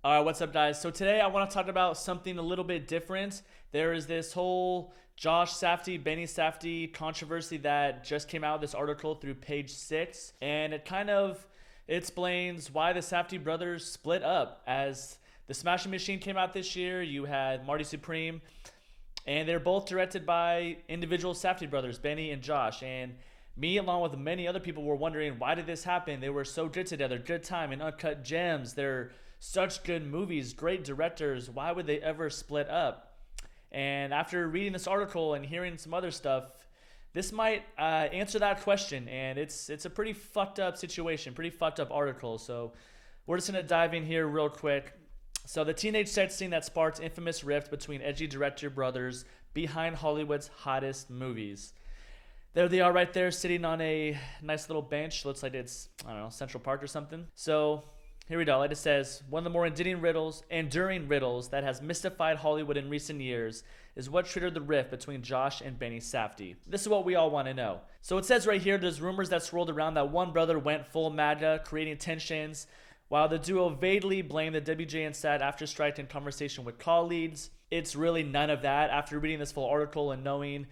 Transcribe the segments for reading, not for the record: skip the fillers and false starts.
All right, what's up, guys? So today I want to talk about something a little bit different. There is this whole Josh Safdie, Benny Safdie controversy that just came out, this article through page 6, and it kind of explains why the Safdie brothers split up. As the Smashing Machine came out this year, you had Marty Supreme, and they're both directed by individual Safdie brothers, Benny and Josh. And me, along with many other people, were wondering, why did this happen? They were so good together, good time, and Uncut Gems. They're such good movies, great directors. Why would they ever split up? And after reading this article and hearing some other stuff, this might answer that question. And it's a pretty fucked up situation, pretty fucked up article. So we're just gonna dive in here real quick. So the teenage sex scene that sparked infamous rift between edgy director brothers behind Hollywood's hottest movies. There they are right there sitting on a nice little bench. Looks like it's, I don't know, Central Park or something. So here we go. Like it says, one of the more enduring riddles that has mystified Hollywood in recent years is what triggered the rift between Josh and Benny Safdie. This is what we all want to know. So it says right here, there's rumors that swirled around that one brother went full MAGA, creating tensions, while the duo vaguely blamed the WJ SAD after strike in conversation with colleagues. It's really none of that. After reading this full article and knowing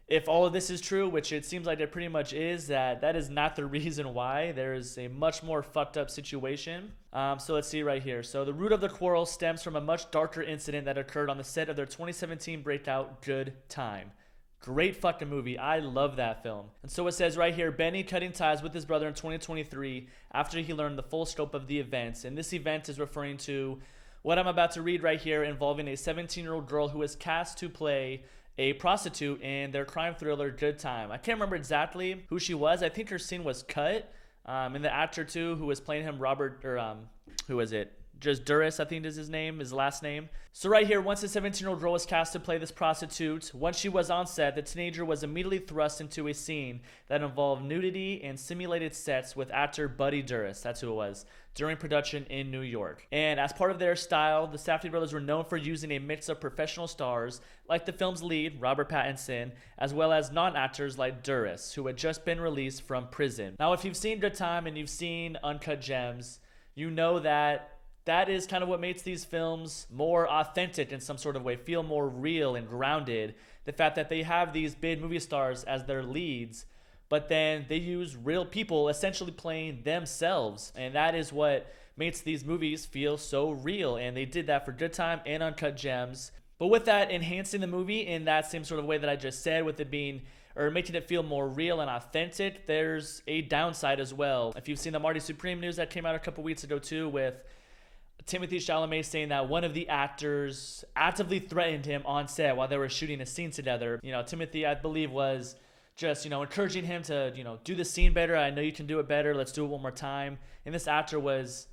if all of this is true, which it seems like it pretty much is, that is not the reason why. There is a much more fucked up situation. So let's see right here. So the root of the quarrel stems from a much darker incident that occurred on the set of their 2017 breakout Good Time. Great fucking movie. I love that film. And so it says right here, Benny cutting ties with his brother in 2023 after he learned the full scope of the events. And this event is referring to what I'm about to read right here, involving a 17-year-old girl who was cast to play a prostitute in their crime thriller Good Time. I can't remember exactly who she was. I think her scene was cut. And the actor too, who was playing him, who was it? Just Duras, I think is his name, his last name. So right here, once the 17-year-old girl was cast to play this prostitute, once she was on set, the teenager was immediately thrust into a scene that involved nudity and simulated sets with actor Buddy Duras, that's who it was, during production in New York. And as part of their style, the Safdie brothers were known for using a mix of professional stars, like the film's lead, Robert Pattinson, as well as non-actors like Duras, who had just been released from prison. Now, if you've seen Good Time and you've seen Uncut Gems, you know that is kind of what makes these films more authentic in some sort of way, feel more real and grounded. The fact that they have these big movie stars as their leads, but then they use real people essentially playing themselves. And that is what makes these movies feel so real. And they did that for Good Time and Uncut Gems. But with that, enhancing the movie in that same sort of way that I just said, with it being, or making it feel more real and authentic, there's a downside as well. If you've seen the Marty Supreme news that came out a couple weeks ago too, with Timothy Chalamet saying that one of the actors actively threatened him on set while they were shooting a scene together. You know, Timothy, I believe, was just, encouraging him to, do the scene better. I know you can do it better. Let's do it one more time. And this actor was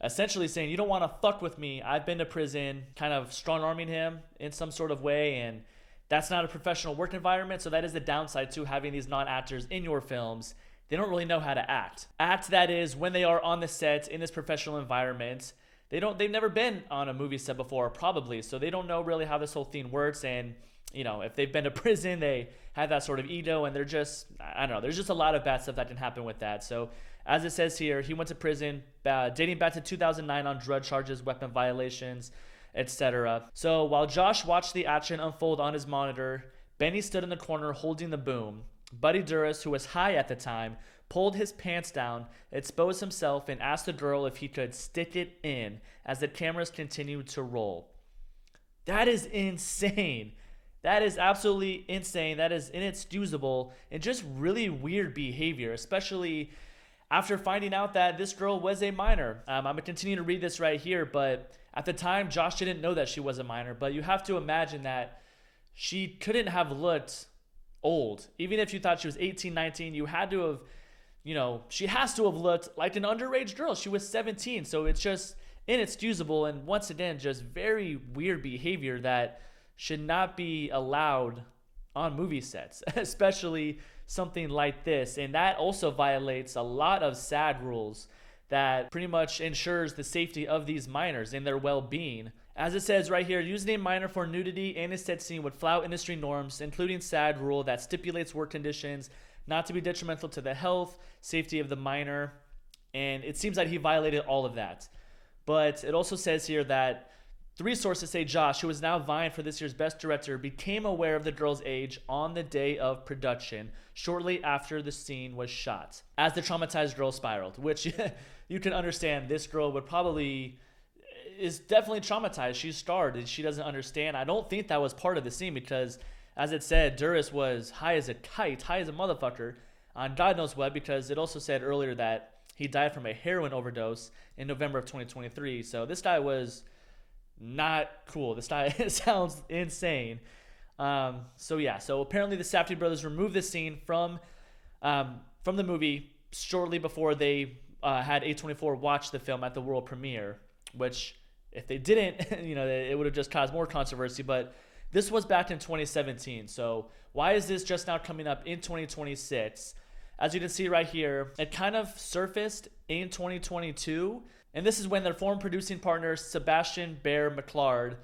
essentially saying, you don't want to fuck with me. I've been to prison, kind of strong-arming him in some sort of way. And that's not a professional work environment. So that is the downside to having these non-actors in your films. They don't really know how to act. Act, that is, when they are on the set in this professional environment. They've never been on a movie set before, probably, so they don't know really how this whole thing works. And if they've been to prison, they have that sort of ego, and they're just, I don't know, there's just a lot of bad stuff that can happen with that. So as it says here, he went to prison dating back to 2009 on drug charges, weapon violations, etc. So while Josh watched the action unfold on his monitor, Benny stood in the corner holding the boom. Buddy Duras, who was high at the time, pulled his pants down, exposed himself, and asked the girl if he could stick it in as the cameras continued to roll. That is insane. That is absolutely insane. That is inexcusable and just really weird behavior, especially after finding out that this girl was a minor. I'm going to continue to read this right here, but at the time, Josh didn't know that she was a minor, but you have to imagine that she couldn't have looked old. Even if you thought she was 18, 19, you had to have, she has to have looked like an underage girl. She was 17, so it's just inexcusable, and once again, just very weird behavior that should not be allowed on movie sets, especially something like this. And that also violates a lot of SAG rules that pretty much ensures the safety of these minors and their well-being. As it says right here, using a minor for nudity and a set scene would flout industry norms, including SAG rule that stipulates work conditions not to be detrimental to the health, safety of the minor, and it seems like he violated all of that. But it also says here that three sources say Josh, who is now vying for this year's Best Director, became aware of the girl's age on the day of production, shortly after the scene was shot, as the traumatized girl spiraled, which you can understand. This girl is definitely traumatized. She's scarred and she doesn't understand. I don't think that was part of the scene because, as it said, Duras was high as a kite, high as a motherfucker, on God knows what, because it also said earlier that he died from a heroin overdose in November of 2023. So this guy was not cool. This guy sounds insane. So apparently the Safdie brothers removed this scene from the movie shortly before they had A24 watch the film at the world premiere, which if they didn't, it would have just caused more controversy. But this was back in 2017. So why is this just now coming up in 2026? As you can see right here, it kind of surfaced in 2022. And this is when their former producing partner, Sebastian Bear McClard,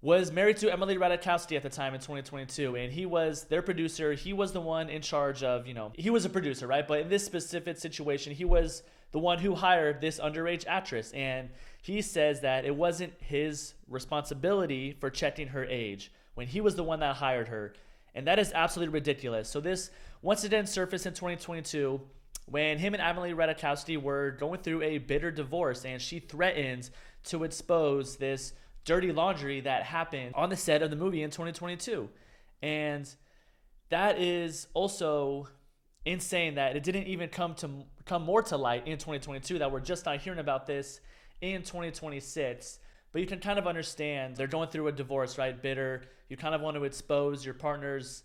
was married to Emily Ratajkowski at the time in 2022. And he was their producer. He was the one in charge of, he was a producer, right? But in this specific situation, he was the one who hired this underage actress. And he says that it wasn't his responsibility for checking her age when he was the one that hired her. And that is absolutely ridiculous. So this once again surfaced in 2022 when him and Emily Ratajkowski were going through a bitter divorce, and she threatened to expose this dirty laundry that happened on the set of the movie in 2022. And that is also insane that it didn't even come more to light in 2022, that we're just not hearing about this in 2026. But you can kind of understand they're going through a divorce, right? Bitter. You kind of want to expose your partner's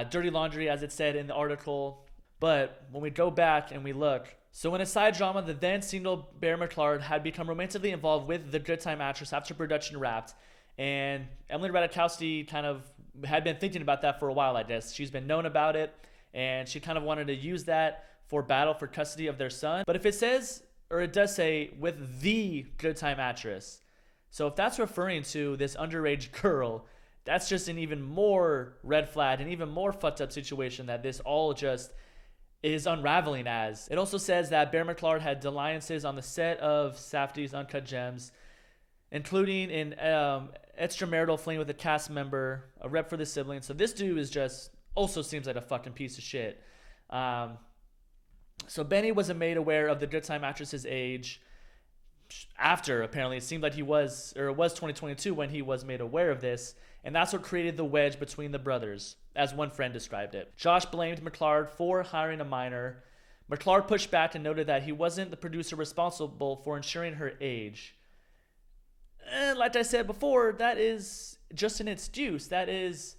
dirty laundry, as it said in the article. But when we go back and we look, so in a side drama, the then single Bear McClard had become romantically involved with the Good Time actress after production wrapped. And Emily Ratajkowski kind of had been thinking about that for a while, I guess. She's been known about it, and she kind of wanted to use that for battle for custody of their son. But if it says, or it does say, with the Good Time actress, so if that's referring to this underage girl, that's just an even more red flag, an even more fucked up situation that this all just is unraveling as. It also says that Bear McClard had dalliances on the set of Safdie's Uncut Gems, including an extramarital fling with a cast member, a rep for the siblings. So this dude is just also seems like a fucking piece of shit. So Benny wasn't made aware of the Good Time actress's age after, apparently. It seemed like it was 2022 when he was made aware of this. And that's what created the wedge between the brothers, as one friend described it. Josh blamed McClard for hiring a minor. McClard pushed back and noted that he wasn't the producer responsible for ensuring her age. And like I said before, that is just an excuse. That is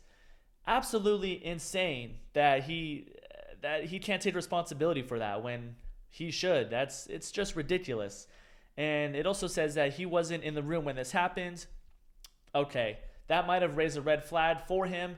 absolutely insane that he can't take responsibility for that when he should. It's just ridiculous. And it also says that he wasn't in the room when this happened. Okay, that might have raised a red flag for him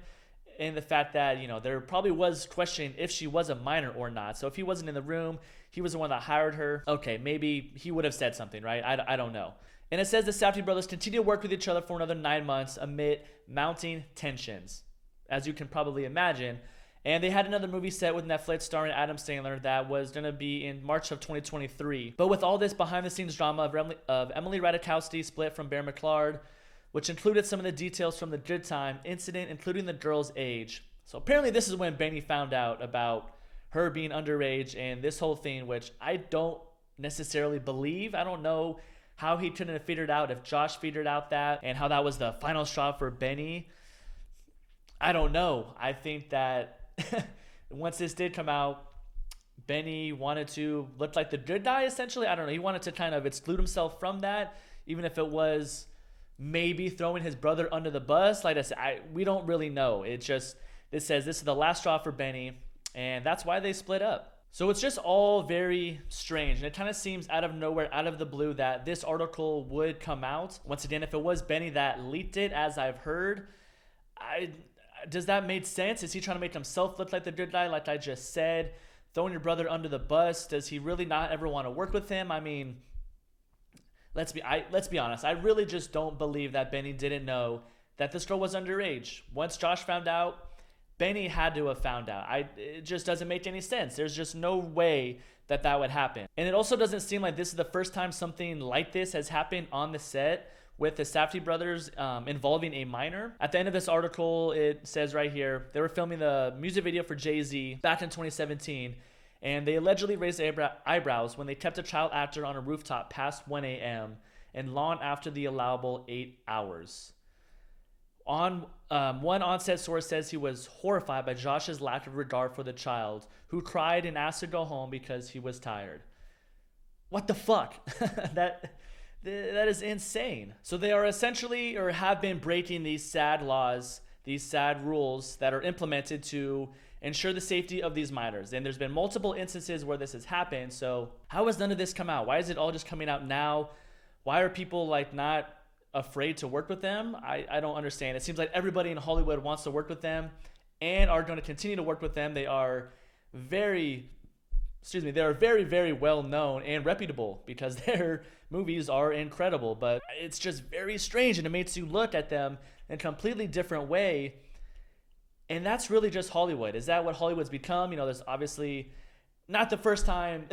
in the fact that, there probably was questioning if she was a minor or not. So if he wasn't in the room, he was the one that hired her. Okay, maybe he would have said something, right? I don't know. And it says the Safdie brothers continue to work with each other for another 9 months amid mounting tensions, as you can probably imagine. And they had another movie set with Netflix starring Adam Sandler that was going to be in March of 2023. But with all this behind-the-scenes drama of Emily Ratajkowski split from Bear McClard, which included some of the details from the Good Time incident, including the girl's age. So apparently this is when Benny found out about her being underage and this whole thing, which I don't necessarily believe. I don't know how he couldn't have figured out, if Josh figured out that, and how that was the final straw for Benny. I don't know. I think that once this did come out, Benny wanted to look like the good guy, essentially. I don't know. He wanted to kind of exclude himself from that, even if it was maybe throwing his brother under the bus. Like I said, we don't really know. It says this is the last straw for Benny, and that's why they split up. So it's just all very strange, and it kind of seems out of nowhere, out of the blue, that this article would come out. Once again, if it was Benny that leaked it, as I've heard, does that make sense? Is he trying to make himself look like the good guy, like I just said? Throwing your brother under the bus, does he really not ever want to work with him? I mean, let's be honest. I really just don't believe that Benny didn't know that this girl was underage. Once Josh found out, Benny had to have found out. It just doesn't make any sense. There's just no way that that would happen. And it also doesn't seem like this is the first time something like this has happened on the set with the Safdie brothers involving a minor. At the end of this article, it says right here, they were filming the music video for Jay-Z back in 2017, and they allegedly raised eyebrows when they kept a child actor on a rooftop past 1 a.m. and long after the allowable 8 hours. One on-set source says he was horrified by Josh's lack of regard for the child, who cried and asked to go home because he was tired. What the fuck? That is insane. So they are essentially, or have been, breaking these sad laws, these sad rules that are implemented to ensure the safety of these minors. And there's been multiple instances where this has happened. So how has none of this come out? Why is it all just coming out now? Why are people like not afraid to work with them? I don't understand. It seems like everybody in Hollywood wants to work with them and are going to continue to work with them. They are very, very well known and reputable because their movies are incredible. But it's just very strange, and it makes you look at them in a completely different way. And that's really just Hollywood. Is that what Hollywood's become? You know, there's obviously not the first time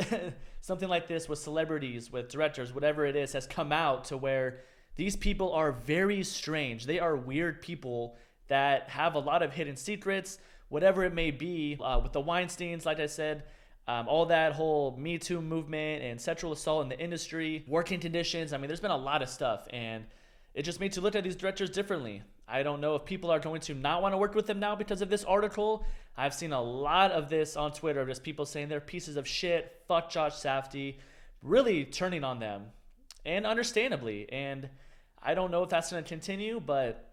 something like this with celebrities, with directors, whatever it is, has come out to where these people are very strange. They are weird people that have a lot of hidden secrets, whatever it may be. With the Weinsteins, like I said, all that whole Me Too movement and sexual assault in the industry, working conditions. I mean, there's been a lot of stuff, and it just makes you look at these directors differently. I don't know if people are going to not want to work with them now because of this article. I've seen a lot of this on Twitter, just people saying they're pieces of shit, fuck Josh Safdie, really turning on them, and understandably. And I don't know if that's going to continue, but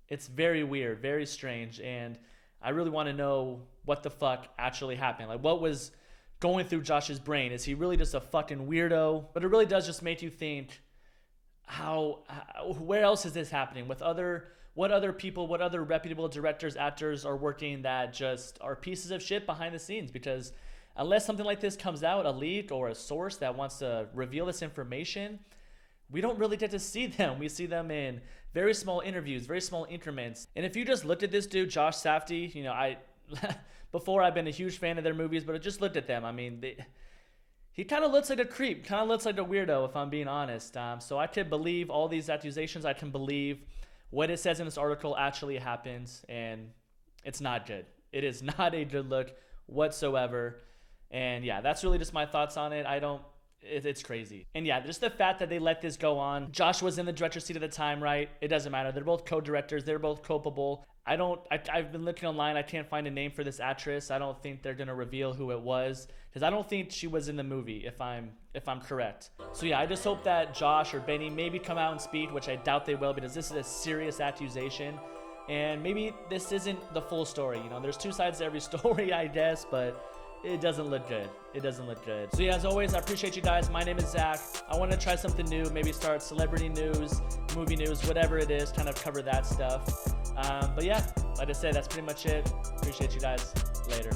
it's very weird, very strange, and I really want to know what the fuck actually happened. Like, what was going through Josh's brain? Is he really just a fucking weirdo? But it really does just make you think, where else is this happening? What other people, what other reputable directors, actors are working that just are pieces of shit behind the scenes? Because unless something like this comes out, a leak or a source that wants to reveal this information, we don't really get to see them. We see them in very small interviews, very small increments. And if you just looked at this dude, Josh Safdie, you know, before I've been a huge fan of their movies, but I just looked at them. I mean, he kind of looks like a creep, kind of looks like a weirdo, if I'm being honest. So I could believe all these accusations. I can believe what it says in this article actually happens, and it's not good. It is not a good look whatsoever. And yeah, that's really just my thoughts on it. It's crazy. And yeah, just the fact that they let this go on. Josh was in the director's seat at the time, right? It doesn't matter. They're both co-directors. They're both culpable. I've been looking online. I can't find a name for this actress. I don't think they're going to reveal who it was, because I don't think she was in the movie, if I'm correct. So yeah, I just hope that Josh or Benny maybe come out and speak, which I doubt they will, because this is a serious accusation. And maybe this isn't the full story. You know, there's two sides to every story, I guess, but it doesn't look good. It doesn't look good. So yeah, as always, I appreciate you guys. My name is Zach. I want to try something new, maybe start celebrity news, movie news, whatever it is, kind of cover that stuff. But yeah, like I said, that's pretty much it. Appreciate you guys. Later.